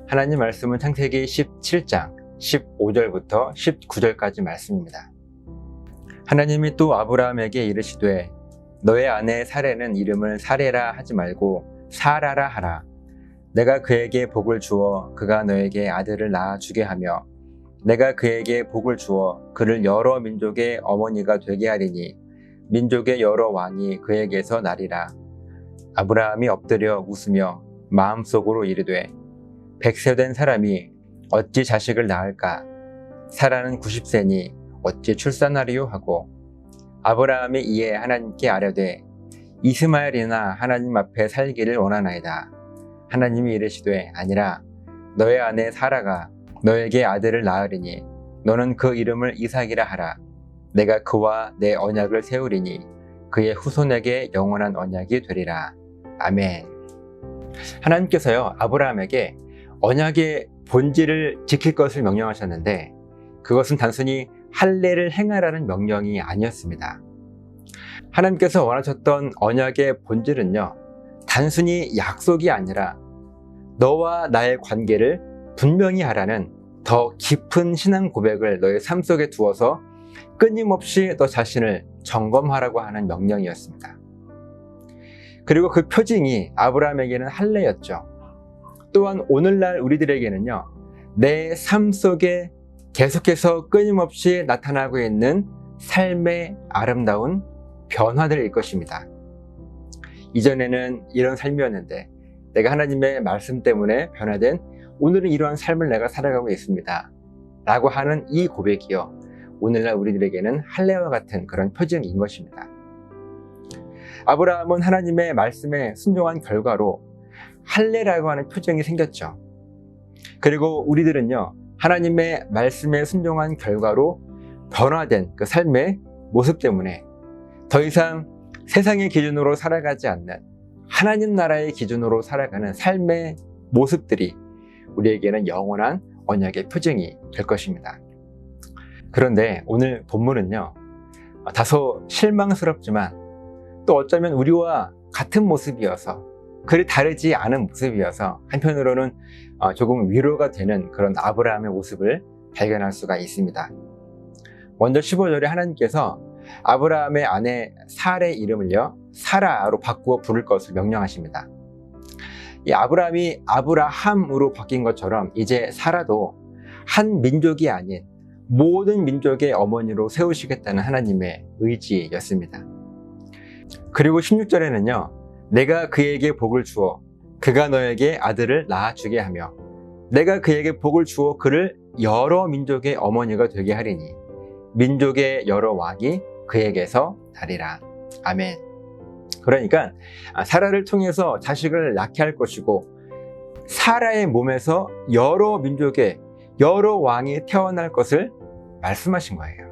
하나님 말씀은 창세기 17장 15절부터 19절까지 말씀입니다. 하나님이 또 아브라함에게 이르시되 너의 아내 사레는 이름을 사레라 하지 말고 사라라 하라. 내가 그에게 복을 주어 그가 너에게 아들을 낳아 주게 하며 내가 그에게 복을 주어 그를 여러 민족의 어머니가 되게 하리니 민족의 여러 왕이 그에게서 나리라. 아브라함이 엎드려 웃으며 마음속으로 이르되 100세 된 사람이 어찌 자식을 낳을까? 사라는 90세니 어찌 출산하리요 하고 아브라함이 이에 하나님께 아뢰되 이스마엘이나 하나님 앞에 살기를 원하나이다. 하나님이 이르시되 아니라 너의 아내 사라가 너에게 아들을 낳으리니 너는 그 이름을 이삭이라 하라. 내가 그와 내 언약을 세우리니 그의 후손에게 영원한 언약이 되리라. 아멘. 하나님께서요 아브라함에게 언약의 본질을 지킬 것을 명령하셨는데 그것은 단순히 할례를 행하라는 명령이 아니었습니다. 하나님께서 원하셨던 언약의 본질은요 단순히 약속이 아니라 너와 나의 관계를 분명히 하라는 더 깊은 신앙 고백을 너의 삶 속에 두어서 끊임없이 너 자신을 점검하라고 하는 명령이었습니다. 그리고 그 표징이 아브라함에게는 할례였죠. 또한 오늘날 우리들에게는요 내 삶 속에 계속해서 끊임없이 나타나고 있는 삶의 아름다운 변화들일 것입니다. 이전에는 이런 삶이었는데 내가 하나님의 말씀 때문에 변화된 오늘은 이러한 삶을 내가 살아가고 있습니다 라고 하는 이 고백이요 오늘날 우리들에게는 할례와 같은 그런 표징인 것입니다. 아브라함은 하나님의 말씀에 순종한 결과로 할례라고 하는 표징이 생겼죠. 그리고 우리들은요 하나님의 말씀에 순종한 결과로 변화된 그 삶의 모습 때문에 더 이상 세상의 기준으로 살아가지 않는 하나님 나라의 기준으로 살아가는 삶의 모습들이 우리에게는 영원한 언약의 표징이 될 것입니다. 그런데 오늘 본문은요 다소 실망스럽지만 또 어쩌면 우리와 같은 모습이어서 그리 다르지 않은 모습이어서 한편으로는 조금 위로가 되는 그런 아브라함의 모습을 발견할 수가 있습니다. 먼저 15절에 하나님께서 아브라함의 아내 사레의 이름을요 사라로 바꾸어 부를 것을 명령하십니다. 이 아브라함이 아브라함으로 바뀐 것처럼 이제 사라도 한 민족이 아닌 모든 민족의 어머니로 세우시겠다는 하나님의 의지였습니다. 그리고 16절에는요 내가 그에게 복을 주어 그가 너에게 아들을 낳아주게 하며 내가 그에게 복을 주어 그를 여러 민족의 어머니가 되게 하리니 민족의 여러 왕이 그에게서 나리라. 아멘. 그러니까 사라를 통해서 자식을 낳게 할 것이고 사라의 몸에서 여러 민족의 여러 왕이 태어날 것을 말씀하신 거예요.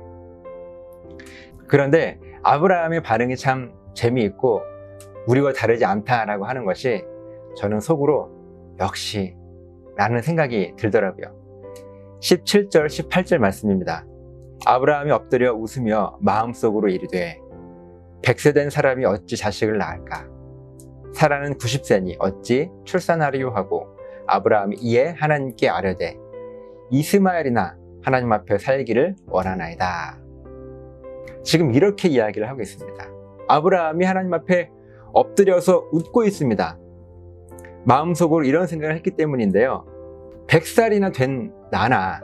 그런데 아브라함의 반응이 참 재미있고 우리와 다르지 않다라고 하는 것이 저는 속으로 역시 라는 생각이 들더라고요. 17절 18절 말씀입니다. 아브라함이 엎드려 웃으며 마음속으로 이르되 100세 된 사람이 어찌 자식을 낳을까? 사라는 90세니 어찌 출산하리요 하고 아브라함이 이에 하나님께 아뢰되 이스마엘이나 하나님 앞에 살기를 원하나이다. 지금 이렇게 이야기를 하고 있습니다. 아브라함이 하나님 앞에 엎드려서 웃고 있습니다. 마음속으로 이런 생각을 했기 때문인데요. 100살이나 된 나나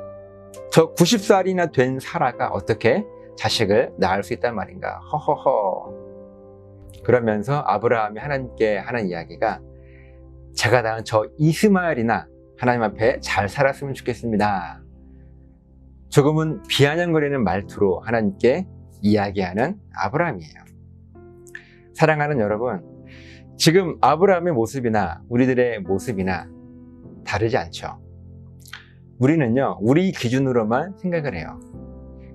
저 90살이나 된 사라가 어떻게 자식을 낳을 수 있단 말인가? 허허허. 그러면서 아브라함이 하나님께 하는 이야기가 제가 낳은 저 이스마엘이나 하나님 앞에 잘 살았으면 좋겠습니다. 조금은 비아냥거리는 말투로 하나님께 이야기하는 아브라함이에요. 사랑하는 여러분, 지금 아브라함의 모습이나 우리들의 모습이나 다르지 않죠. 우리는요 우리 기준으로만 생각을 해요.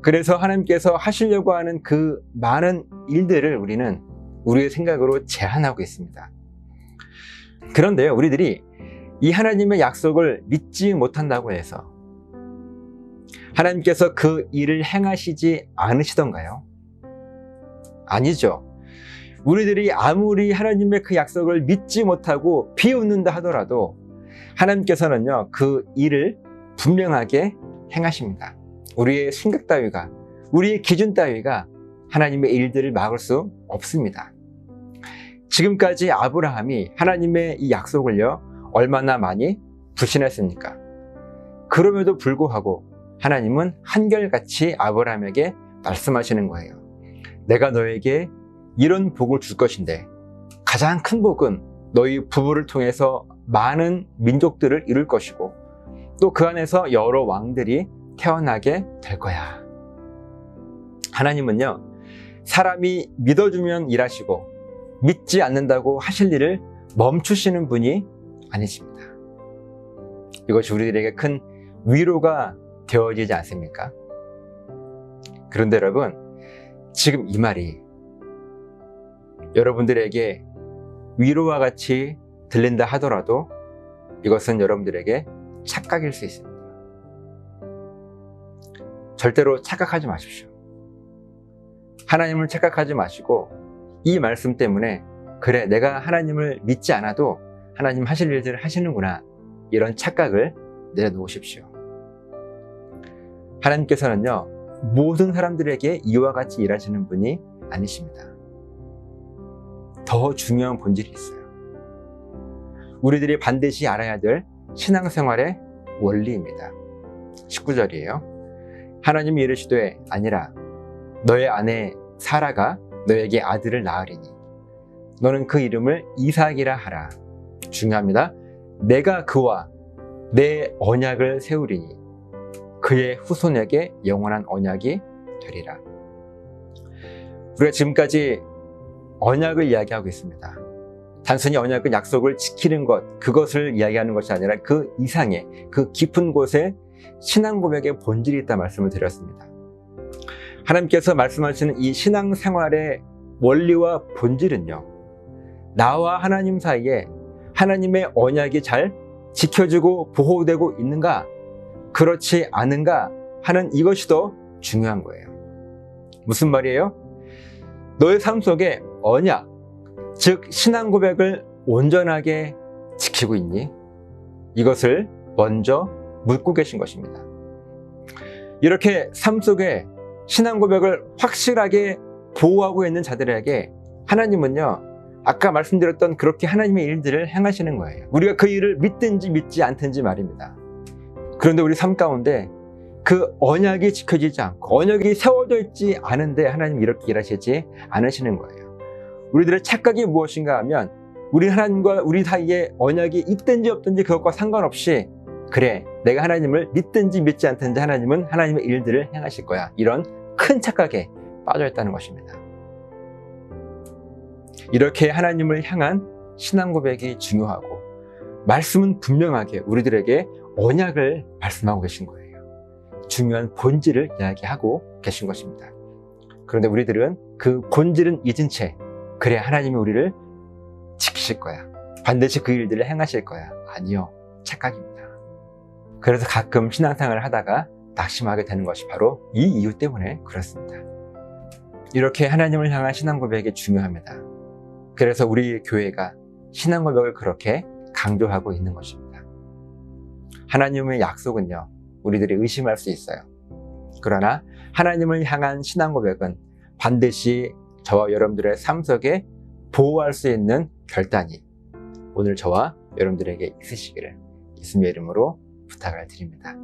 그래서 하나님께서 하시려고 하는 그 많은 일들을 우리는 우리의 생각으로 제한하고 있습니다. 그런데요 우리들이 이 하나님의 약속을 믿지 못한다고 해서 하나님께서 그 일을 행하시지 않으시던가요? 아니죠. 우리들이 아무리 하나님의 그 약속을 믿지 못하고 비웃는다 하더라도 하나님께서는요, 그 일을 분명하게 행하십니다. 우리의 생각 따위가, 우리의 기준 따위가 하나님의 일들을 막을 수 없습니다. 지금까지 아브라함이 하나님의 이 약속을요, 얼마나 많이 불신했습니까? 그럼에도 불구하고 하나님은 한결같이 아브라함에게 말씀하시는 거예요. 내가 너에게 이런 복을 줄 것인데 가장 큰 복은 너희 부부를 통해서 많은 민족들을 이룰 것이고 또 그 안에서 여러 왕들이 태어나게 될 거야. 하나님은요, 사람이 믿어주면 일하시고 믿지 않는다고 하실 일을 멈추시는 분이 아니십니다. 이것이 우리들에게 큰 위로가 되어지지 않습니까? 그런데 여러분, 지금 이 말이 여러분들에게 위로와 같이 들린다 하더라도 이것은 여러분들에게 착각일 수 있습니다. 절대로 착각하지 마십시오. 하나님을 착각하지 마시고 이 말씀 때문에 그래, 내가 하나님을 믿지 않아도 하나님 하실 일들을 하시는구나, 이런 착각을 내려놓으십시오. 하나님께서는요, 모든 사람들에게 이와 같이 일하시는 분이 아니십니다. 더 중요한 본질이 있어요. 우리들이 반드시 알아야 될 신앙생활의 원리입니다. 19절이에요. 하나님이 이르시되 아니라 너의 아내 사라가 너에게 아들을 낳으리니 너는 그 이름을 이삭이라 하라. 중요합니다. 내가 그와 내 언약을 세우리니 그의 후손에게 영원한 언약이 되리라. 우리가 지금까지 언약을 이야기하고 있습니다. 단순히 언약은 약속을 지키는 것, 그것을 이야기하는 것이 아니라 그 이상의, 그 깊은 곳에 신앙 고백의 본질이 있다 말씀을 드렸습니다. 하나님께서 말씀하시는 이 신앙생활의 원리와 본질은요, 나와 하나님 사이에 하나님의 언약이 잘 지켜지고 보호되고 있는가, 그렇지 않은가 하는 이것이 더 중요한 거예요. 무슨 말이에요? 너의 삶 속에 언약, 즉 신앙 고백을 온전하게 지키고 있니? 이것을 먼저 묻고 계신 것입니다. 이렇게 삶 속에 신앙 고백을 확실하게 보호하고 있는 자들에게 하나님은요, 아까 말씀드렸던 그렇게 하나님의 일들을 행하시는 거예요. 우리가 그 일을 믿든지 믿지 않든지 말입니다. 그런데 우리 삶 가운데 그 언약이 지켜지지 않고 언약이 세워져 있지 않은데 하나님 이렇게 일하시지 않으시는 거예요. 우리들의 착각이 무엇인가 하면 우리 하나님과 우리 사이에 언약이 있든지 없든지 그것과 상관없이 그래, 내가 하나님을 믿든지 믿지 않든지 하나님은 하나님의 일들을 행하실 거야, 이런 큰 착각에 빠져 있다는 것입니다. 이렇게 하나님을 향한 신앙 고백이 중요하고 말씀은 분명하게 우리들에게 언약을 말씀하고 계신 거예요. 중요한 본질을 이야기하고 계신 것입니다. 그런데 우리들은 그 본질은 잊은 채 그래, 하나님이 우리를 지키실 거야, 반드시 그 일들을 행하실 거야, 아니요, 착각입니다. 그래서 가끔 신앙생활을 하다가 낙심하게 되는 것이 바로 이 이유 때문에 그렇습니다. 이렇게 하나님을 향한 신앙 고백이 중요합니다. 그래서 우리 교회가 신앙 고백을 그렇게 강조하고 있는 것입니다. 하나님의 약속은요, 우리들이 의심할 수 있어요. 그러나 하나님을 향한 신앙 고백은 반드시 저와 여러분들의 삶 속에 보호할 수 있는 결단이 오늘 저와 여러분들에게 있으시기를 예수님의 이름으로 부탁을 드립니다.